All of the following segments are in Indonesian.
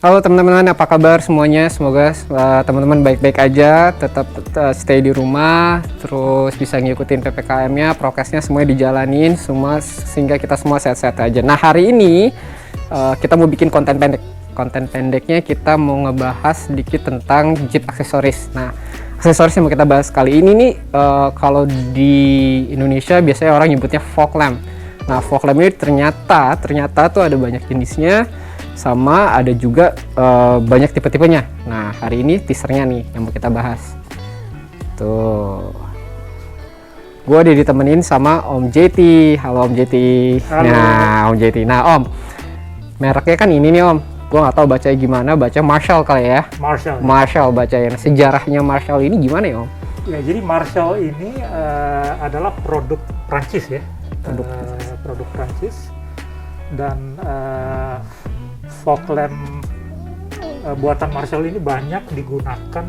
Halo teman-teman, apa kabar semuanya? Semoga teman-teman baik-baik aja, tetap stay di rumah, terus bisa ngikutin PPKM-nya, prokesnya semuanya dijalanin, semua sehingga kita semua sehat-sehat aja. Nah, hari ini kita mau bikin konten pendek. Konten pendeknya kita mau ngebahas sedikit tentang Jeep aksesoris. Nah, aksesoris yang mau kita bahas kali ini nih, kalau di Indonesia biasanya orang nyebutnya fog lamp. Nah, fog lamp ini ternyata tuh ada banyak jenisnya, sama ada juga banyak tipe-tipenya. Nah, hari ini teasernya nih yang mau kita bahas. Tuh, gue udah ditemenin sama Om JT. Halo Om JT. Halo. Nah, Om JT. Nah, Om, mereknya kan ini nih Om. Gue nggak tahu bacanya gimana, baca Marshall kali ya. Marshall bacanya. Sejarahnya Marshall ini gimana ya Om? Ya, jadi Marshall ini adalah produk Prancis ya. Produk Prancis. Dan fog lamp buatan Marshall ini banyak digunakan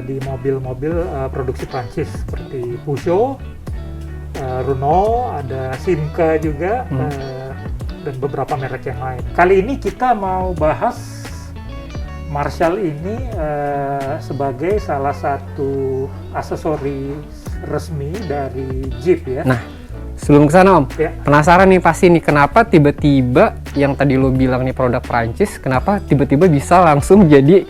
di mobil-mobil produksi Prancis seperti Peugeot, Renault, ada Simca juga, dan beberapa merek yang lain. Kali ini kita mau bahas Marshall ini sebagai salah satu aksesoris resmi dari Jeep ya. Nah, sebelum kesana Om, ya, penasaran nih pasti nih, kenapa tiba-tiba yang tadi lo bilang nih produk Prancis, kenapa tiba-tiba bisa langsung jadi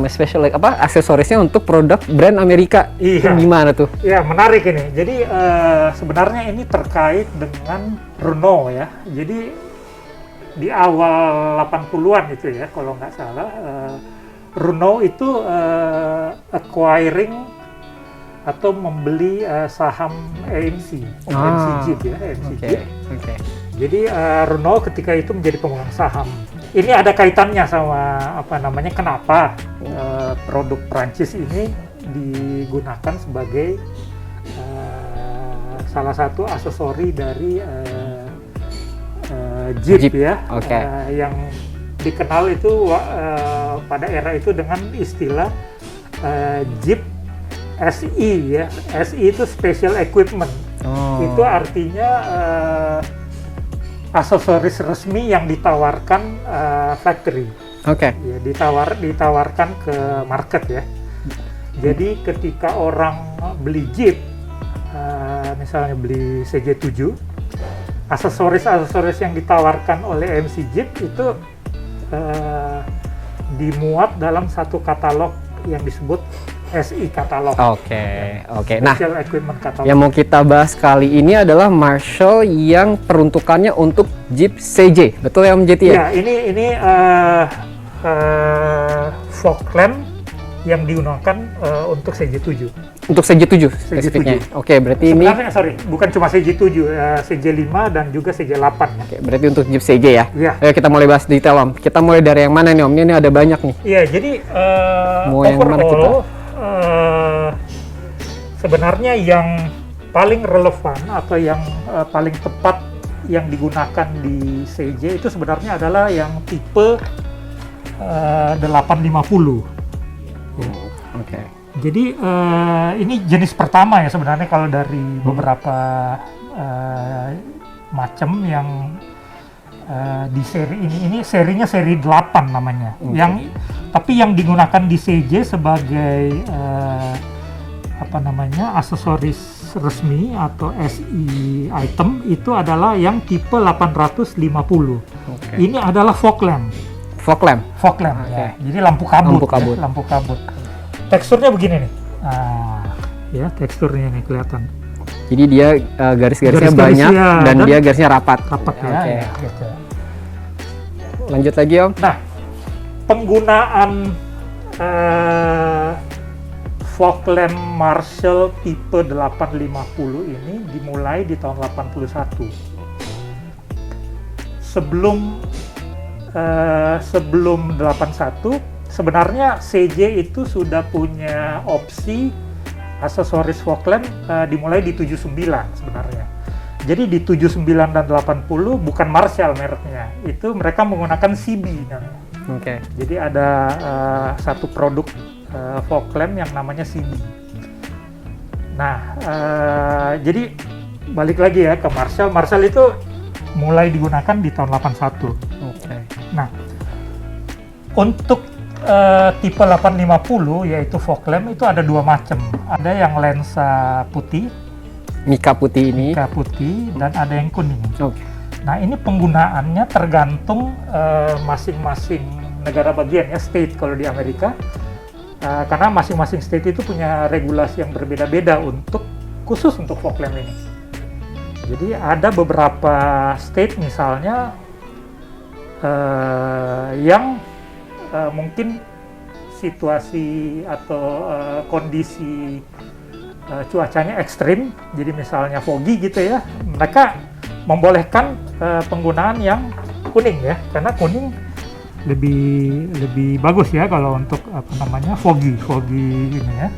special aksesorisnya untuk produk brand Amerika? Iya. Gimana tuh? Ya, menarik ini. Jadi sebenarnya ini terkait dengan Renault ya. Jadi di awal 80-an itu ya, kalau nggak salah, Renault itu acquiring atau membeli saham AMC Jeep ya, AMC Jeep. Jadi Renault ketika itu menjadi pemegang saham. Ini ada kaitannya sama kenapa produk Prancis ini digunakan sebagai salah satu aksesori dari Jeep ya, yang dikenal itu pada era itu dengan istilah Jeep SE ya. SE itu Special Equipment. Itu artinya aksesoris resmi yang ditawarkan factory. Ya, ditawarkan ke market ya. Jadi ketika orang beli Jeep, misalnya beli CJ7, aksesoris yang ditawarkan oleh MC Jeep itu dimuat dalam satu katalog yang disebut SI katalog. Nah, Equipment katalog. yang mau kita bahas kali ini adalah Marshall yang peruntukannya untuk Jeep CJ. Betul ya Om JT ya? Ya, ini fog lamp yang digunakan untuk CJ7. Untuk CJ7 spesifiknya. Berarti sebenarnya, bukan cuma CJ7, CJ5 dan juga CJ8 ya. Berarti untuk Jeep CJ ya? Iya. Ayo kita mulai bahas detail Om. Kita mulai dari yang mana nih Om? Ini ada banyak nih. Iya, jadi mau yang mana kita? Sebenarnya yang paling relevan atau yang paling tepat yang digunakan di CJ itu sebenarnya adalah yang tipe 850. Jadi ini jenis pertama ya sebenarnya kalau dari beberapa macam yang di seri ini serinya seri 8 namanya. Tapi yang digunakan di CJ sebagai aksesoris resmi atau SI item itu adalah yang tipe 850. Ini adalah fog lamp. Ya. Jadi lampu kabut. Teksturnya begini nih. Ya, teksturnya nih kelihatan. Jadi dia garis-garisnya banyak dan dia garisnya rapat. Ya, gitu. Lanjut lagi Om. Nah, penggunaan fog lamp Marshall tipe 850 ini dimulai di tahun 81. Sebelum 81 sebenarnya CJ itu sudah punya opsi aksesoris fog lamp dimulai di 79 sebenarnya. Jadi di 79 dan 80 bukan Marshall mereknya, itu mereka menggunakan CB namanya. Jadi ada satu produk fog lamp yang namanya CB. Nah, jadi balik lagi ya ke Marshall. Marshall itu mulai digunakan di tahun 81. Oke. Nah, Untuk tipe 850 yaitu fog lamp itu ada dua macam. Ada yang lensa putih, Mika putih ini. Mika putih, dan ada yang kuning. Oke. Nah, ini penggunaannya tergantung masing-masing negara bagian ya, state kalau di Amerika. Karena masing-masing state itu punya regulasi yang berbeda-beda khusus untuk fog lamp ini. Jadi ada beberapa state misalnya yang mungkin situasi atau kondisi cuacanya ekstrim, jadi misalnya foggy gitu ya, mereka membolehkan penggunaan yang kuning ya, karena kuning lebih bagus ya kalau untuk foggy ini ya.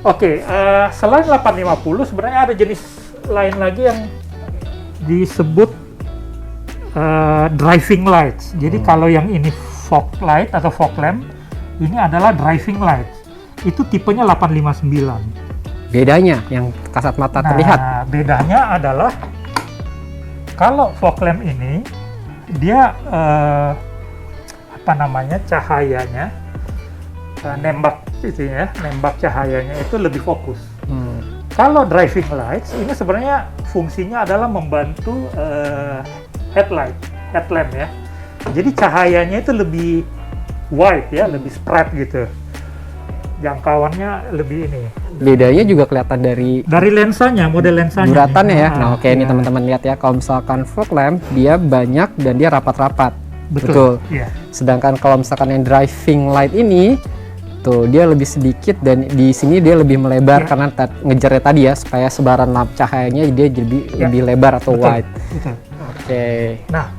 Oke, selain 850 sebenarnya ada jenis lain lagi yang disebut driving lights. Jadi kalau yang ini fog light atau fog lamp, ini adalah driving light. Itu tipenya 859. Bedanya yang kasat mata terlihat. Nah, bedanya adalah kalau fog lamp ini dia cahayanya nembak cahayanya itu lebih fokus. Kalau driving lights ini sebenarnya fungsinya adalah membantu headlamp ya. Jadi cahayanya itu lebih wide ya, lebih spread gitu. Jangkauannya lebih ini. Bedanya juga kelihatan dari lensanya, model lensanya. Duratannya ya. Nah, oke, ini ya. teman-teman lihat ya. Kalau misalkan fog lamp dia banyak dan dia rapat-rapat. Betul. Iya. Sedangkan kalau misalkan yang driving light ini tuh dia lebih sedikit dan di sini dia lebih melebar karena ngejarnya tadi ya, supaya sebaran cahayanya dia jadi lebih lebar atau wide. Betul. Oke. Nah,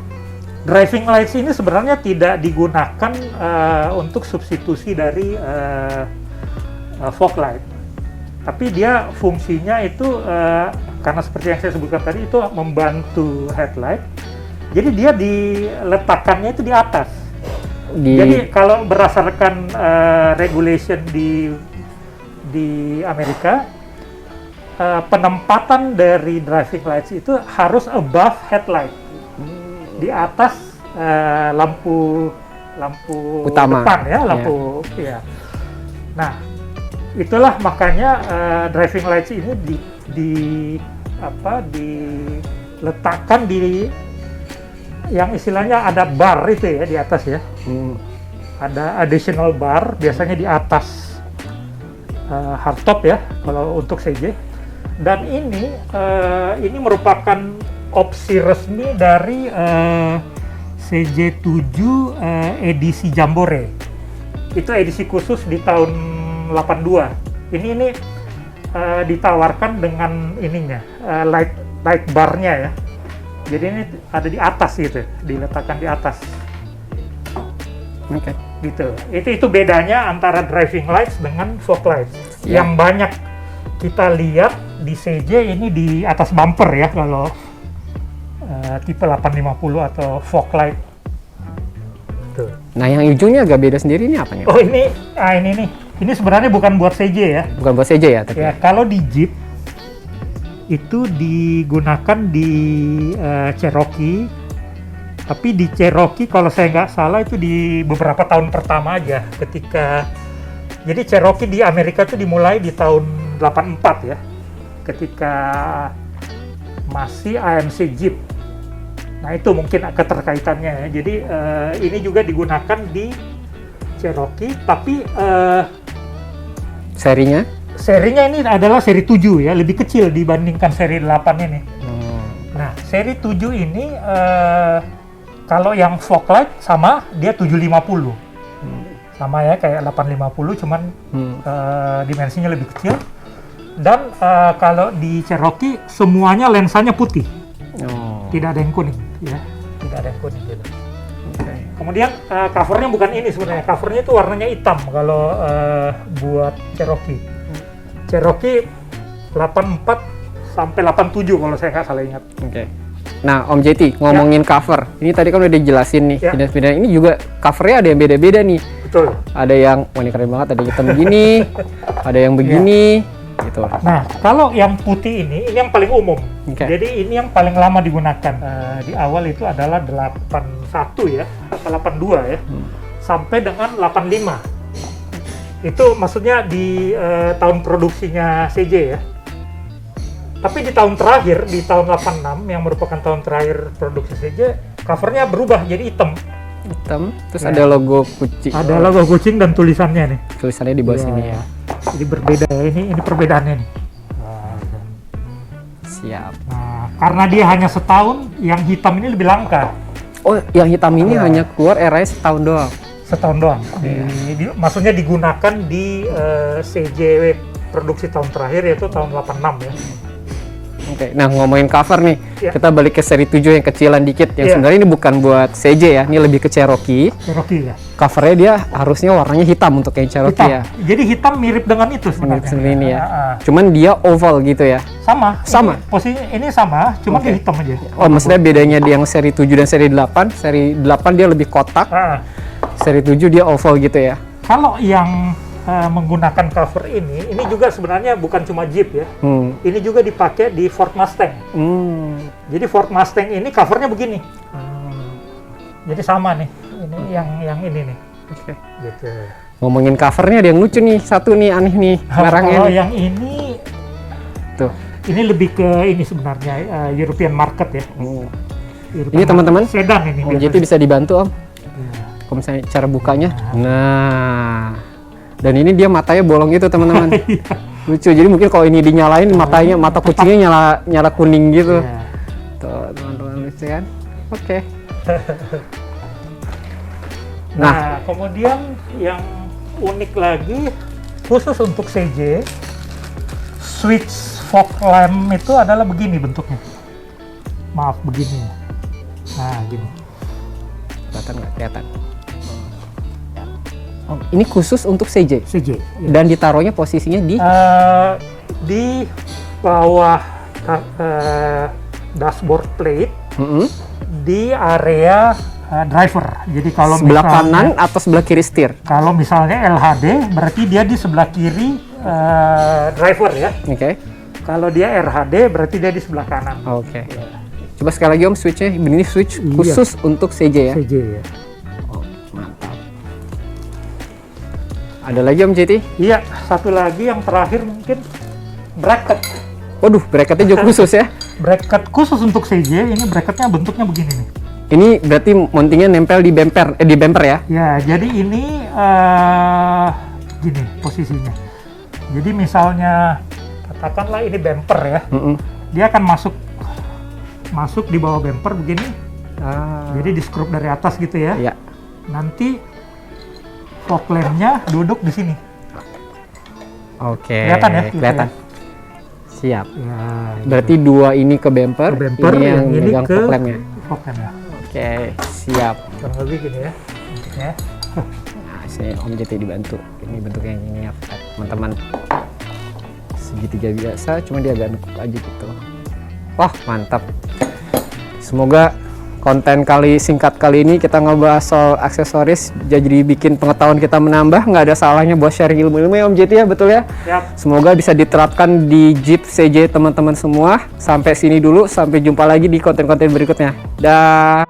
driving lights ini sebenarnya tidak digunakan untuk substitusi dari fog light. Tapi dia fungsinya itu karena seperti yang saya sebutkan tadi itu membantu headlight. Jadi dia diletakkannya itu di atas. Jadi kalau berdasarkan regulation di Amerika, penempatan dari driving lights itu harus above headlight, di atas lampu utama depan ya, lampu ya. Nah, itulah makanya driving lights ini diletakkan di yang istilahnya ada bar itu ya di atas ya. Ada additional bar biasanya di atas hardtop ya kalau untuk CJ. Dan ini merupakan opsi resmi dari CJ7 edisi Jambore. Itu edisi khusus di tahun 82. Ini ditawarkan dengan ininya light barnya ya. Jadi ini ada di atas gitu, diletakkan di atas. Oke. Gitu. Itu bedanya antara driving lights dengan fog lights. Yang banyak kita lihat di CJ ini di atas bumper ya kalau tipe 850 atau fog light. Tuh. Nah, yang ujungnya agak beda sendiri ini apa nih? Oh, ini nih. Ini sebenarnya bukan buat CJ ya. Bukan buat CJ ya, tapi. Ya, kalau di Jeep itu digunakan di Cherokee, tapi di Cherokee kalau saya nggak salah itu di beberapa tahun pertama aja jadi Cherokee di Amerika itu dimulai di tahun 84 ya, ketika masih AMC Jeep. Nah, itu mungkin keterkaitannya ya. Jadi ini juga digunakan di Cherokee, tapi Serinya ini adalah seri 7 ya, lebih kecil dibandingkan seri 8 ini. Nah, seri 7 ini kalau yang fog light sama, dia 750. Sama ya, kayak 850, cuman dimensinya lebih kecil. Dan kalau di Cherokee, semuanya lensanya putih. Tidak ada yang kuning ya, tidak ada yang kuning gitu. Kemudian covernya bukan ini sebenarnya, covernya itu warnanya hitam kalau buat Cherokee. Cherokee 84 sampai 87 kalau saya nggak salah ingat. Oke. Nah, Om JT ngomongin cover. Ini tadi kan udah dijelasin nih. Jenis-jenis ini juga covernya ada yang beda-beda nih. Betul. Ada yang, wah ini keren banget, ada yang hitam begini, ada yang begini, gitu. Nah, kalau yang putih ini yang paling umum. Jadi ini yang paling lama digunakan. Di awal itu adalah 81 ya, 81 82 ya, sampai dengan 85. Itu maksudnya di tahun produksinya CJ ya. Tapi di tahun terakhir, di tahun 86 yang merupakan tahun terakhir produksi CJ, covernya berubah jadi hitam. Hitam, terus Ya. ada logo kucing. Ada logo kucing dan tulisannya nih. Tulisannya di bawah sini ya. Jadi berbeda ya, ini perbedaannya nih. Siap. Nah, karena dia hanya setahun, yang hitam ini lebih langka. Oh, yang hitam ini Iya. hanya keluar eranya setahun doang. Setahun doang. Maksudnya digunakan di CJ produksi tahun terakhir, yaitu tahun 86 ya. Oke, nah ngomongin cover nih, Iya. kita balik ke seri 7 yang kecilan dikit. Yang Iya. sebenarnya ini bukan buat CJ ya, ini lebih ke Cherokee. Cherokee ya. Covernya dia harusnya warnanya hitam untuk yang Cherokee Hitam. ya. Jadi hitam mirip dengan itu sebenarnya. Mirip seperti ini ya. Ah. Cuman dia oval gitu ya. Sama. Sama? Posisi ini sama, cuma Oke. dia hitam aja. Oh, maksudnya bedanya di yang seri 7 dan seri 8. Seri 8 dia lebih kotak, Ah. seri 7 dia oval gitu ya. Kalau yang menggunakan cover ini juga sebenarnya bukan cuma Jeep ya. Ini juga dipakai di Ford Mustang. Jadi Ford Mustang ini covernya begini. Jadi sama nih. Ini yang ini nih. Oke. Gitu. Ngomongin covernya ada yang lucu nih, satu nih aneh nih, merahnya Kalau nih. yang ini Tuh. ini lebih ke ini sebenarnya European market ya. European Ini teman-teman, market. Sedan ini. Om biasanya. Jeti bisa dibantu Om. Iya. Kalau misalnya cara bukanya. Nah. Dan ini dia matanya bolong gitu teman-teman. Iya. Lucu. Jadi mungkin kalau ini dinyalain mata kucingnya nyala kuning gitu. Iya. Tuh teman-teman, lucu kan? Oke. Nah, kemudian yang unik lagi khusus untuk CJ, switch fog lamp itu adalah begini bentuknya. Maaf, begini. Nah, gini. Kelihatan nggak? Kelihatan. Oh, ini khusus untuk CJ. CJ. Ya. Dan ditaruhnya posisinya di Di bawah dashboard plate di area driver. Jadi kalau sebelah misalnya, kanan atau sebelah kiri setir. kalau misalnya LHD berarti dia di sebelah kiri driver ya. Oke. Kalau dia RHD berarti dia di sebelah kanan. Oke. Coba sekali lagi Om switchnya. Ini switch khusus untuk CJ ya. CJ ya. Oh, mantap. Ada lagi Om Jeti? Iya, satu lagi yang terakhir mungkin bracket. Waduh, bracketnya juga khusus ya. Bracket khusus untuk CJ, ini bracketnya bentuknya begini nih. Ini berarti mountingnya nempel di bumper ya? Ya, jadi ini gini posisinya. Jadi misalnya katakanlah ini bumper ya, dia akan masuk di bawah bumper begini. Jadi di skrup dari atas gitu ya. Iya. Nanti fog lamp-nya duduk di sini. Oke. Kelihatan ya? Kelihatan. Siap. Ya, Berarti dua ini ke bumper, ke bumper, ini yang ini megang ke fog lamp-nya. fog lamp-nya. Oke, siap. Kurang lebih gini ya bentuknya. Nah, sini Om Jeti dibantu. Ini bentuknya yang ini ya, teman-teman. Segitiga biasa, cuma dia agak nekuk aja gitu. Wah, mantap. Semoga konten singkat kali ini kita ngebahas soal aksesoris, jadi bikin pengetahuan kita menambah. Nggak ada salahnya buat sharing ilmu-ilmu ya Om Jeti ya, betul ya? Siap. Semoga bisa diterapkan di Jeep CJ teman-teman semua. Sampai sini dulu, sampai jumpa lagi di konten-konten berikutnya. Dah.